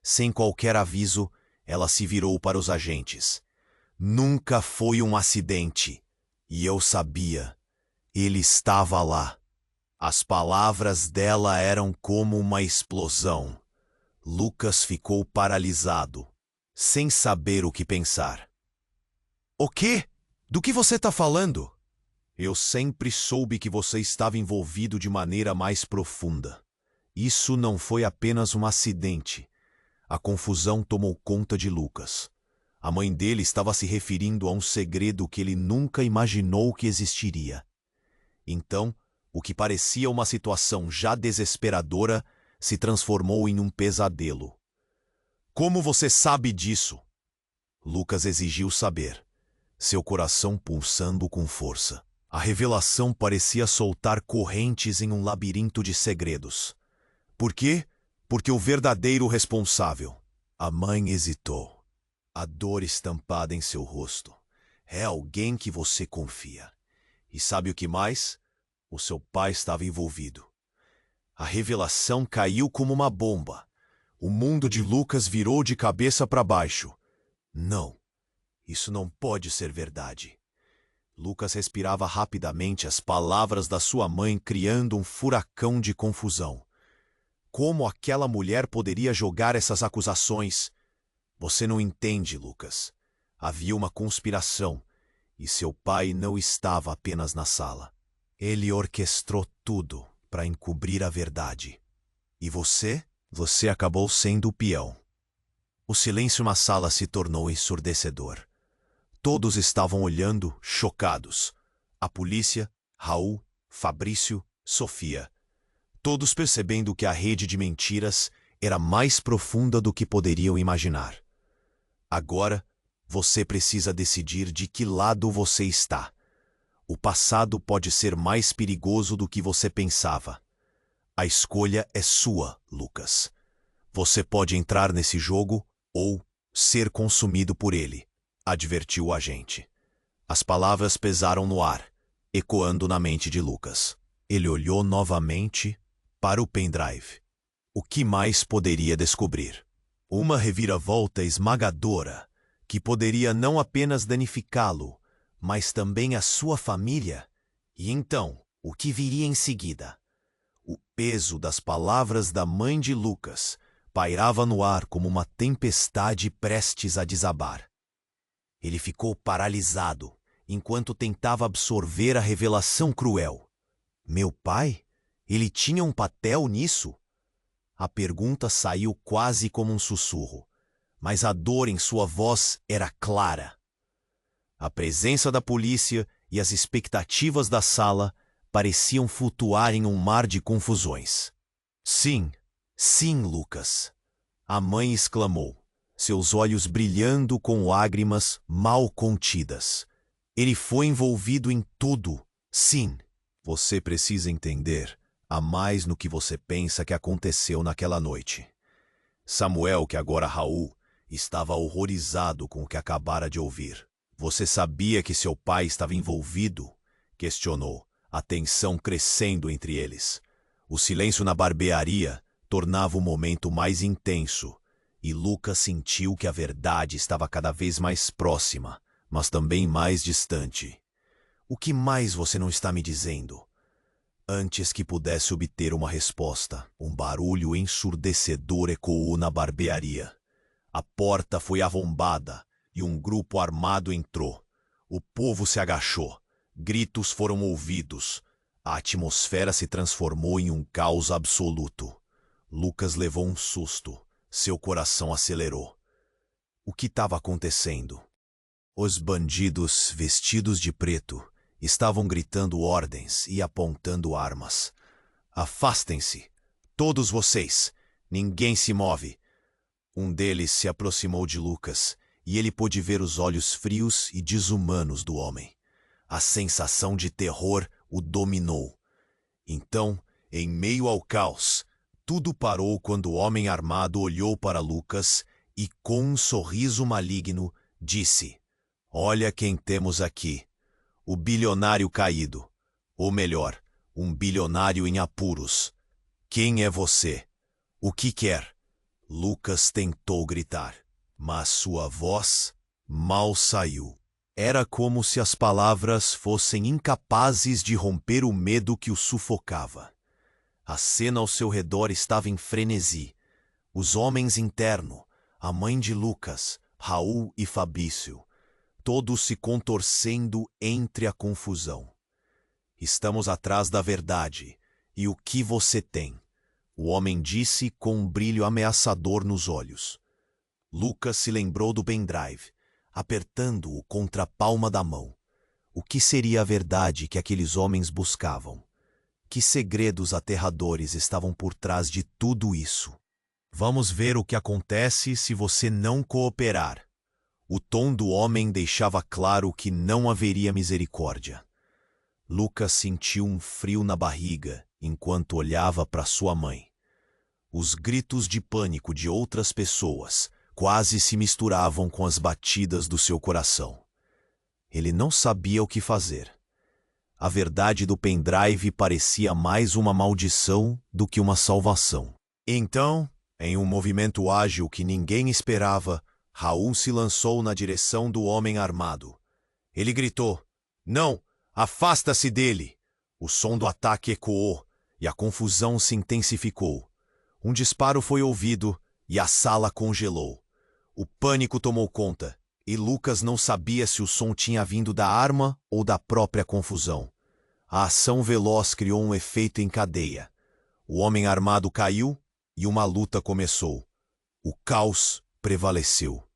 Sem qualquer aviso, ela se virou para os agentes. Nunca foi um acidente. E eu sabia. Ele estava lá. As palavras dela eram como uma explosão. Lucas ficou paralisado, sem saber o que pensar. O quê? Do que você está falando? Eu sempre soube que você estava envolvido de maneira mais profunda. Isso não foi apenas um acidente. A confusão tomou conta de Lucas. A mãe dele estava se referindo a um segredo que ele nunca imaginou que existiria. Então, o que parecia uma situação já desesperadora se transformou em um pesadelo. Como você sabe disso? Lucas exigiu saber, seu coração pulsando com força. A revelação parecia soltar correntes em um labirinto de segredos. Por quê? Porque o verdadeiro responsável. A mãe hesitou. A dor estampada em seu rosto. É alguém que você confia. E sabe o que mais? O seu pai estava envolvido. A revelação caiu como uma bomba. O mundo de Lucas virou de cabeça para baixo. Não, isso não pode ser verdade. Lucas respirava rapidamente as palavras da sua mãe, criando um furacão de confusão. Como aquela mulher poderia jogar essas acusações? Você não entende, Lucas. Havia uma conspiração, e seu pai não estava apenas na sala. Ele orquestrou tudo para encobrir a verdade. E você? Você acabou sendo o peão. O silêncio na sala se tornou ensurdecedor. Todos estavam olhando, chocados. A polícia, Raul, Fabrício, Sofia. Todos percebendo que a rede de mentiras era mais profunda do que poderiam imaginar. Agora, você precisa decidir de que lado você está. O passado pode ser mais perigoso do que você pensava. A escolha é sua, Lucas. Você pode entrar nesse jogo ou ser consumido por ele, advertiu o agente. As palavras pesaram no ar, ecoando na mente de Lucas. Ele olhou novamente para o pendrive. O que mais poderia descobrir? Uma reviravolta esmagadora que poderia não apenas danificá-lo, mas também a sua família. E então, o que viria em seguida? O peso das palavras da mãe de Lucas pairava no ar como uma tempestade prestes a desabar. Ele ficou paralisado enquanto tentava absorver a revelação cruel. Meu pai? Ele tinha um papel nisso? A pergunta saiu quase como um sussurro, mas a dor em sua voz era clara. A presença da polícia e as expectativas da sala pareciam flutuar em um mar de confusões. Sim, sim, Lucas. A mãe exclamou, seus olhos brilhando com lágrimas mal contidas. Ele foi envolvido em tudo. Sim, você precisa entender. Há mais no que você pensa que aconteceu naquela noite. Samuel, que agora Raul, estava horrorizado com o que acabara de ouvir. Você sabia que seu pai estava envolvido? Questionou, a tensão crescendo entre eles. O silêncio na barbearia tornava o momento mais intenso, e Lucas sentiu que a verdade estava cada vez mais próxima, mas também mais distante. O que mais você não está me dizendo? Antes que pudesse obter uma resposta, um barulho ensurdecedor ecoou na barbearia. A porta foi arrombada e um grupo armado entrou. O povo se agachou. Gritos foram ouvidos. A atmosfera se transformou em um caos absoluto. Lucas levou um susto. Seu coração acelerou. O que estava acontecendo? Os bandidos, vestidos de preto, estavam gritando ordens e apontando armas. Afastem-se, todos vocês. Ninguém se move. Um deles se aproximou de Lucas e ele pôde ver os olhos frios e desumanos do homem. A sensação de terror o dominou. Então, em meio ao caos, tudo parou quando o homem armado olhou para Lucas e, com um sorriso maligno, disse: "Olha quem temos aqui. O bilionário caído. Ou melhor, um bilionário em apuros. Quem é você? O que quer?" Lucas tentou gritar, mas sua voz mal saiu. Era como se as palavras fossem incapazes de romper o medo que o sufocava. A cena ao seu redor estava em frenesi. Os homens internos, a mãe de Lucas, Raul e Fabrício, todos se contorcendo entre a confusão. Estamos atrás da verdade. E o que você tem? O homem disse com um brilho ameaçador nos olhos. Lucas se lembrou do pendrive, apertando-o contra a palma da mão. O que seria a verdade que aqueles homens buscavam? Que segredos aterradores estavam por trás de tudo isso? Vamos ver o que acontece se você não cooperar. O tom do homem deixava claro que não haveria misericórdia. Lucas sentiu um frio na barriga enquanto olhava para sua mãe. Os gritos de pânico de outras pessoas quase se misturavam com as batidas do seu coração. Ele não sabia o que fazer. A verdade do pendrive parecia mais uma maldição do que uma salvação. Então, em um movimento ágil que ninguém esperava, Raul se lançou na direção do homem armado. Ele gritou: "Não! Afasta-se dele!" O som do ataque ecoou e a confusão se intensificou. Um disparo foi ouvido e a sala congelou. O pânico tomou conta e Lucas não sabia se o som tinha vindo da arma ou da própria confusão. A ação veloz criou um efeito em cadeia. O homem armado caiu e uma luta começou. O caos prevaleceu.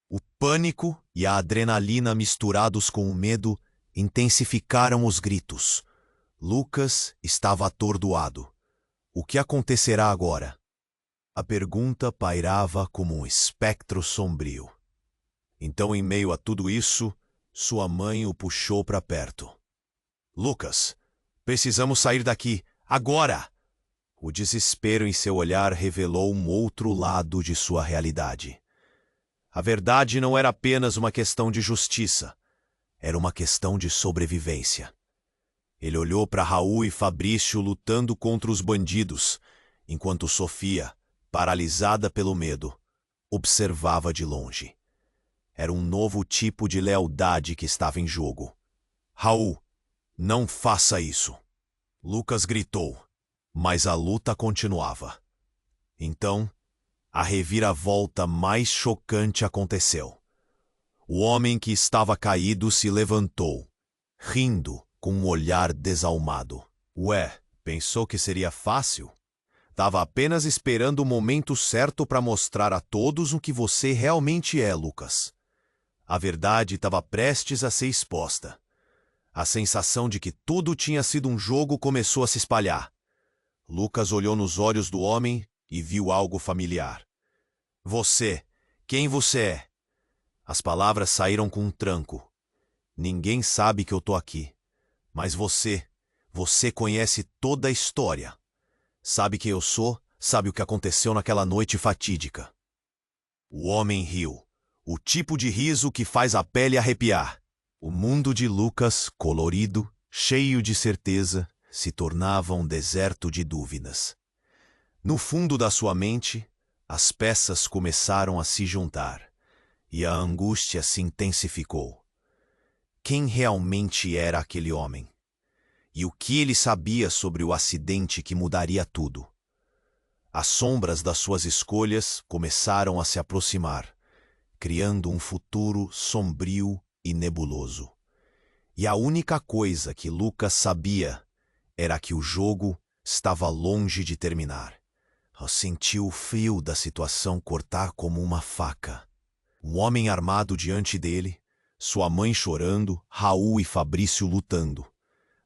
O pânico e a adrenalina misturados com o medo intensificaram os gritos. Lucas estava atordoado. O que acontecerá agora? A pergunta pairava como um espectro sombrio. Então, em meio a tudo isso, sua mãe o puxou para perto. "Lucas, precisamos sair daqui, agora!" O desespero em seu olhar revelou um outro lado de sua realidade. A verdade não era apenas uma questão de justiça. Era uma questão de sobrevivência. Ele olhou para Raul e Fabrício lutando contra os bandidos, enquanto Sofia, paralisada pelo medo, observava de longe. Era um novo tipo de lealdade que estava em jogo. "Raul, não faça isso!" Lucas gritou, mas a luta continuava. Então, a reviravolta mais chocante aconteceu. O homem que estava caído se levantou, rindo com um olhar desalmado. "Ué, pensou que seria fácil? Tava apenas esperando o momento certo para mostrar a todos o que você realmente é, Lucas." A verdade estava prestes a ser exposta. A sensação de que tudo tinha sido um jogo começou a se espalhar. Lucas olhou nos olhos do homem e viu algo familiar. "Você, quem você é?" As palavras saíram com um tranco. "Ninguém sabe que eu tô aqui. Mas você conhece toda a história. Sabe quem eu sou, sabe o que aconteceu naquela noite fatídica." O homem riu. O tipo de riso que faz a pele arrepiar. O mundo de Lucas, colorido, cheio de certeza, se tornava um deserto de dúvidas. No fundo da sua mente, as peças começaram a se juntar. E a angústia se intensificou. Quem realmente era aquele homem? E o que ele sabia sobre o acidente que mudaria tudo? As sombras das suas escolhas começaram a se aproximar, criando um futuro sombrio e nebuloso. E a única coisa que Lucas sabia era que o jogo estava longe de terminar. Sentiu o frio da situação cortar como uma faca. Um homem armado diante dele, sua mãe chorando, Raul e Fabrício lutando.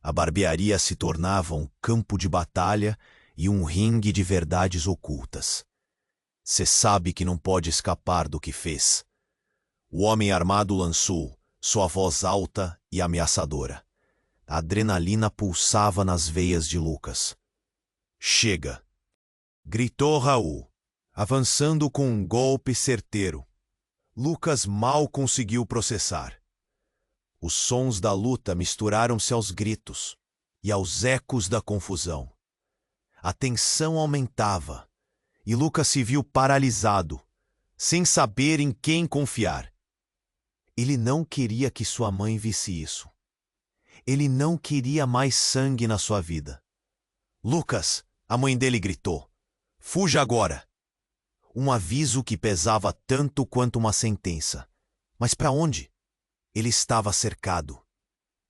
A barbearia se tornava um campo de batalha e um ringue de verdades ocultas. "Cê sabe que não pode escapar do que fez." O homem armado lançou, sua voz alta e ameaçadora. A adrenalina pulsava nas veias de Lucas. "Chega!" gritou Raul, avançando com um golpe certeiro. Lucas mal conseguiu processar. Os sons da luta misturaram-se aos gritos e aos ecos da confusão. A tensão aumentava, e Lucas se viu paralisado, sem saber em quem confiar. Ele não queria que sua mãe visse isso. Ele não queria mais sangue na sua vida. Lucas, a mãe dele gritou, fuja agora! Um aviso que pesava tanto quanto uma sentença. Mas para onde? Ele estava cercado.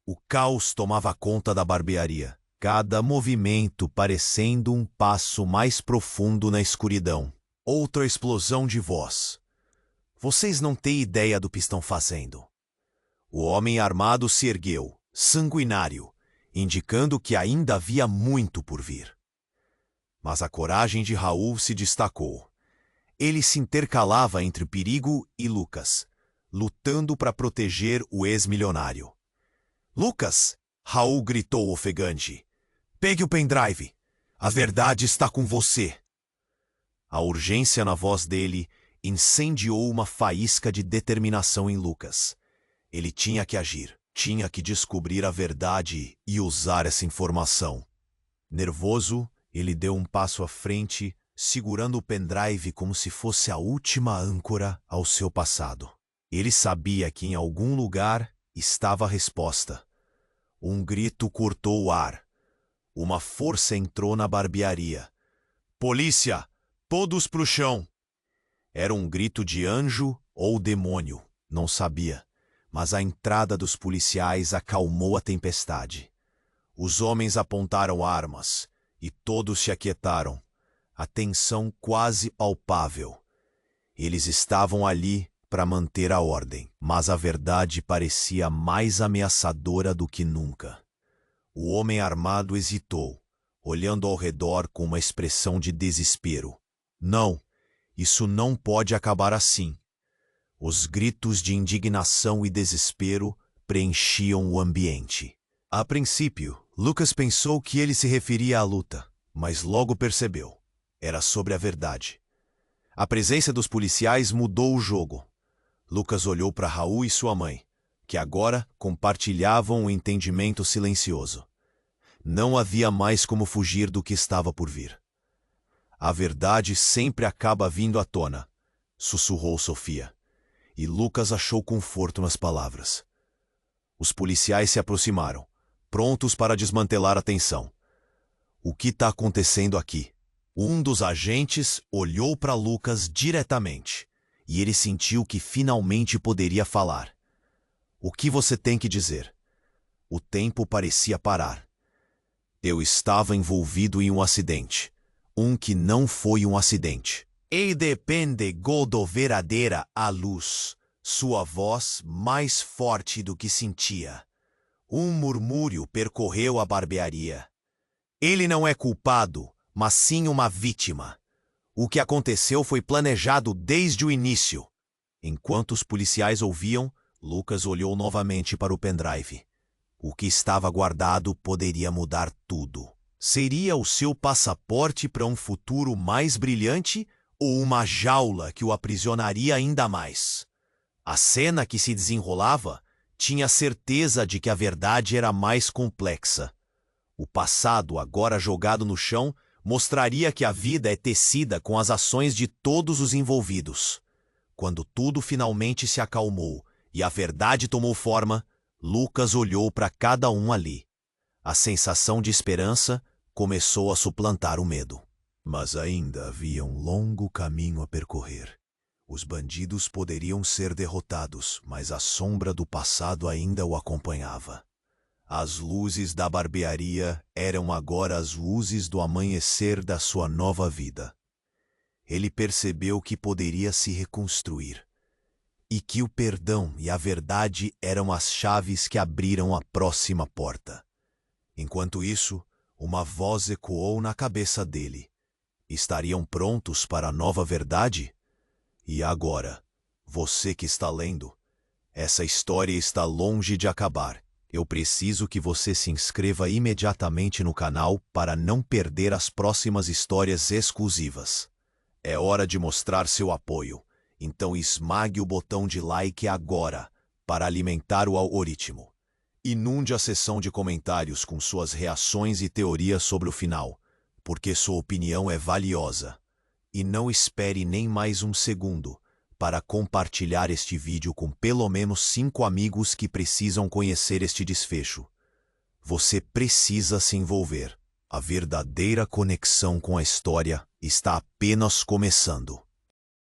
O caos tomava conta da barbearia, cada movimento parecendo um passo mais profundo na escuridão. Outra explosão de voz. Vocês não têm ideia do que estão fazendo. O homem armado se ergueu, sanguinário, indicando que ainda havia muito por vir. Mas a coragem de Raul se destacou. Ele se intercalava entre perigo e Lucas, lutando para proteger o ex-milionário. Lucas! Raul gritou ofegante. Pegue o pendrive. A verdade está com você. A urgência na voz dele incendiou uma faísca de determinação em Lucas. Ele tinha que agir, tinha que descobrir a verdade e usar essa informação. Nervoso, ele deu um passo à frente, segurando o pendrive como se fosse a última âncora ao seu passado. Ele sabia que em algum lugar estava a resposta. Um grito cortou o ar. Uma força entrou na barbearia. Polícia! Todos pro chão! Era um grito de anjo ou demônio, não sabia. Mas a entrada dos policiais acalmou a tempestade. Os homens apontaram armas e todos se aquietaram. A tensão quase palpável. Eles estavam ali para manter a ordem, mas a verdade parecia mais ameaçadora do que nunca. O homem armado hesitou, olhando ao redor com uma expressão de desespero. Não, isso não pode acabar assim. Os gritos de indignação e desespero preenchiam o ambiente. A princípio, Lucas pensou que ele se referia à luta, mas logo percebeu. Era sobre a verdade. A presença dos policiais mudou o jogo. Lucas olhou para Raul e sua mãe, que agora compartilhavam um entendimento silencioso. Não havia mais como fugir do que estava por vir. A verdade sempre acaba vindo à tona, sussurrou Sofia, e Lucas achou conforto nas palavras. Os policiais se aproximaram, prontos para desmantelar a tensão. O que está acontecendo aqui? Um dos agentes olhou para Lucas diretamente, e ele sentiu que finalmente poderia falar. O que você tem que dizer? O tempo parecia parar. Eu estava envolvido em um acidente. Um que não foi um acidente. E depende do verdadeira a luz. Sua voz mais forte do que sentia. Um murmúrio percorreu a barbearia. Ele não é culpado, mas sim uma vítima. O que aconteceu foi planejado desde o início. Enquanto os policiais ouviam, Lucas olhou novamente para o pendrive. O que estava guardado poderia mudar tudo. Seria o seu passaporte para um futuro mais brilhante ou uma jaula que o aprisionaria ainda mais? A cena que se desenrolava tinha certeza de que a verdade era mais complexa. O passado, agora jogado no chão, mostraria que a vida é tecida com as ações de todos os envolvidos. Quando tudo finalmente se acalmou e a verdade tomou forma, Lucas olhou para cada um ali. A sensação de esperança começou a suplantar o medo. Mas ainda havia um longo caminho a percorrer. Os bandidos poderiam ser derrotados, mas a sombra do passado ainda o acompanhava. As luzes da barbearia eram agora as luzes do amanhecer da sua nova vida. Ele percebeu que poderia se reconstruir, e que o perdão e a verdade eram as chaves que abriram a próxima porta. Enquanto isso, uma voz ecoou na cabeça dele. Estariam prontos para a nova verdade? E agora, você que está lendo, essa história está longe de acabar. Eu preciso que você se inscreva imediatamente no canal para não perder as próximas histórias exclusivas. É hora de mostrar seu apoio, então esmague o botão de like agora para alimentar o algoritmo. Inunde a seção de comentários com suas reações e teorias sobre o final, porque sua opinião é valiosa. E não espere nem mais um segundo para compartilhar este vídeo com pelo menos 5 amigos que precisam conhecer este desfecho. Você precisa se envolver. A verdadeira conexão com a história está apenas começando.